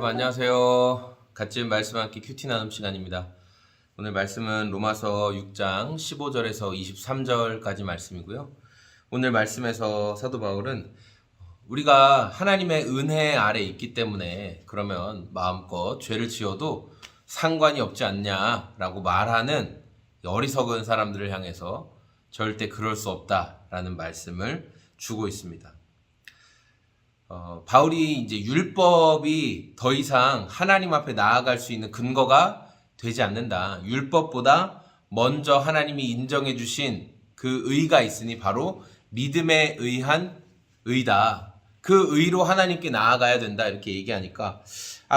여러분 안녕하세요. 같은 말씀 함께 큐티 나눔 시간입니다. 오늘 말씀은 로마서 6장 15절에서 23절까지 말씀이고요. 오늘 말씀에서 사도 바울은 우리가 하나님의 은혜 아래 있기 때문에 그러면 마음껏 죄를 지어도 상관이 없지 않냐라고 말하는 어리석은 사람들을 향해서 절대 그럴 수 없다라는 말씀을 주고 있습니다. 바울이 이제 율법이 더 이상 하나님 앞에 나아갈 수 있는 근거가 되지 않는다. 율법보다 먼저 하나님이 인정해 주신 그 의가 있으니 바로 믿음에 의한 의다. 그 의로 하나님께 나아가야 된다. 이렇게 얘기하니까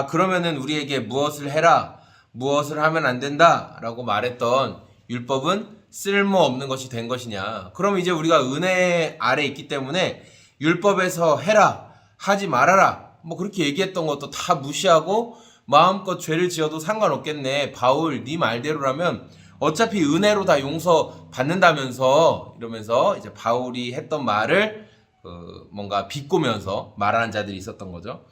그러면은 우리에게 무엇을 해라, 무엇을 하면 안 된다 라고 말했던 율법은 쓸모없는 것이 된 것이냐. 그럼 이제 우리가 은혜 아래 있기 때문에 율법에서 해라, 하지 말아라 그렇게 얘기했던 것도 다 무시하고 마음껏 죄를 지어도 상관없겠네. 바울 네 말대로라면 어차피 은혜로 다 용서 받는다면서 이러면서 이제 바울이 했던 말을 뭔가 비꼬면서 말하는 자들이 있었던 거죠.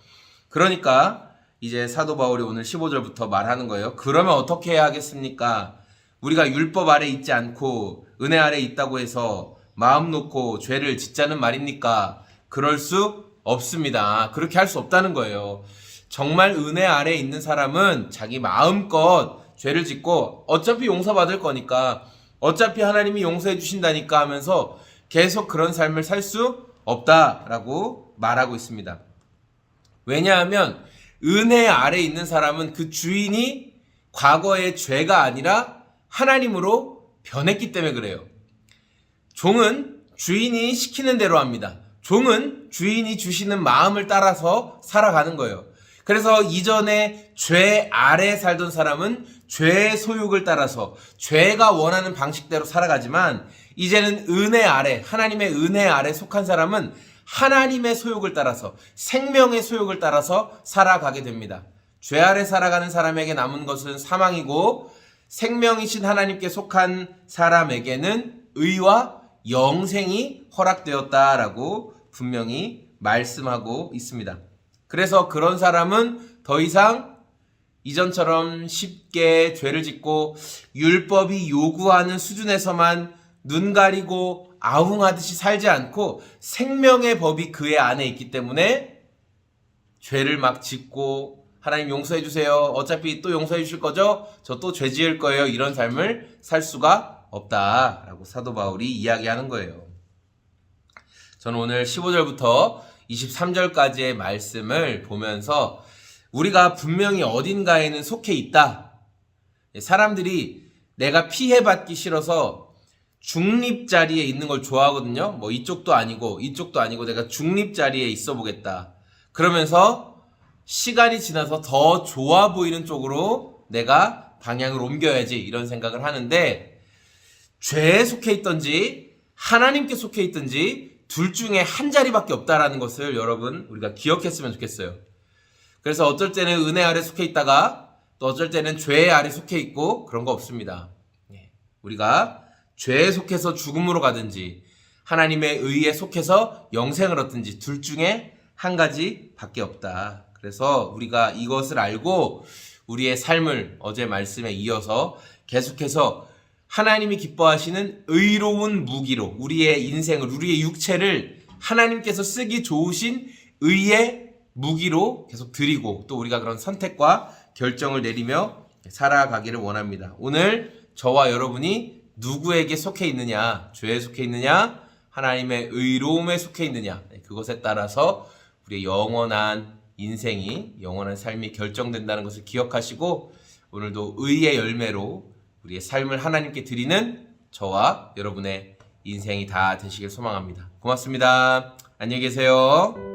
그러니까 이제 사도 바울이 오늘 15절부터 말하는 거예요. 그러면 어떻게 해야 하겠습니까? 우리가 율법 아래 있지 않고 은혜 아래 있다고 해서 마음 놓고 죄를 짓자는 말입니까? 그럴 수 없습니다. 그렇게 할 수 없다는 거예요. 정말 은혜 아래 있는 사람은 자기 마음껏 죄를 짓고 어차피 용서받을 거니까, 어차피 하나님이 용서해 주신다니까 하면서 계속 그런 삶을 살 수 없다라고 말하고 있습니다. 왜냐하면 은혜 아래 있는 사람은 그 주인이 과거의 죄가 아니라 하나님으로 변했기 때문에 그래요. 종은 주인이 시키는 대로 합니다. 종은 주인이 주시는 마음을 따라서 살아가는 거예요. 그래서 이전에 죄 아래 살던 사람은 죄의 소욕을 따라서 죄가 원하는 방식대로 살아가지만, 이제는 은혜 아래, 하나님의 은혜 아래 속한 사람은 하나님의 소욕을 따라서, 생명의 소욕을 따라서 살아가게 됩니다. 죄 아래 살아가는 사람에게 남은 것은 사망이고, 생명이신 하나님께 속한 사람에게는 의와 영생이 허락되었다라고 분명히 말씀하고 있습니다. 그래서 그런 사람은 더 이상 이전처럼 쉽게 죄를 짓고 율법이 요구하는 수준에서만 눈 가리고 아웅하듯이 살지 않고, 생명의 법이 그의 안에 있기 때문에 죄를 막 짓고 하나님 용서해 주세요, 어차피 또 용서해 주실 거죠, 저 또 죄 지을 거예요, 이런 삶을 살 수가 없다라고 사도 바울이 이야기하는 거예요. 저는 오늘 15절부터 23절까지의 말씀을 보면서 우리가 분명히 어딘가에는 속해 있다. 사람들이 내가 피해받기 싫어서 중립 자리에 있는 걸 좋아하거든요. 이쪽도 아니고 이쪽도 아니고 내가 중립 자리에 있어 보겠다. 그러면서 시간이 지나서 더 좋아 보이는 쪽으로 내가 방향을 옮겨야지, 이런 생각을 하는데, 죄에 속해 있든지 하나님께 속해 있든지 둘 중에 한 자리밖에 없다라는 것을 여러분 우리가 기억했으면 좋겠어요. 그래서 어쩔 때는 은혜 아래 속해 있다가 또 어쩔 때는 죄 아래 속해 있고, 그런 거 없습니다. 우리가 죄에 속해서 죽음으로 가든지 하나님의 의에 속해서 영생을 얻든지 둘 중에 한 가지 밖에 없다. 그래서 우리가 이것을 알고 우리의 삶을 어제 말씀에 이어서 계속해서 하나님이 기뻐하시는 의로운 무기로 우리의 인생을, 우리의 육체를 하나님께서 쓰기 좋으신 의의 무기로 계속 드리고, 또 우리가 그런 선택과 결정을 내리며 살아가기를 원합니다. 오늘 저와 여러분이 누구에게 속해 있느냐, 죄에 속해 있느냐, 하나님의 의로움에 속해 있느냐, 그것에 따라서 우리의 영원한 인생이, 영원한 삶이 결정된다는 것을 기억하시고, 오늘도 의의 열매로 우리의 삶을 하나님께 드리는 저와 여러분의 인생이 다 되시길 소망합니다. 고맙습니다. 안녕히 계세요.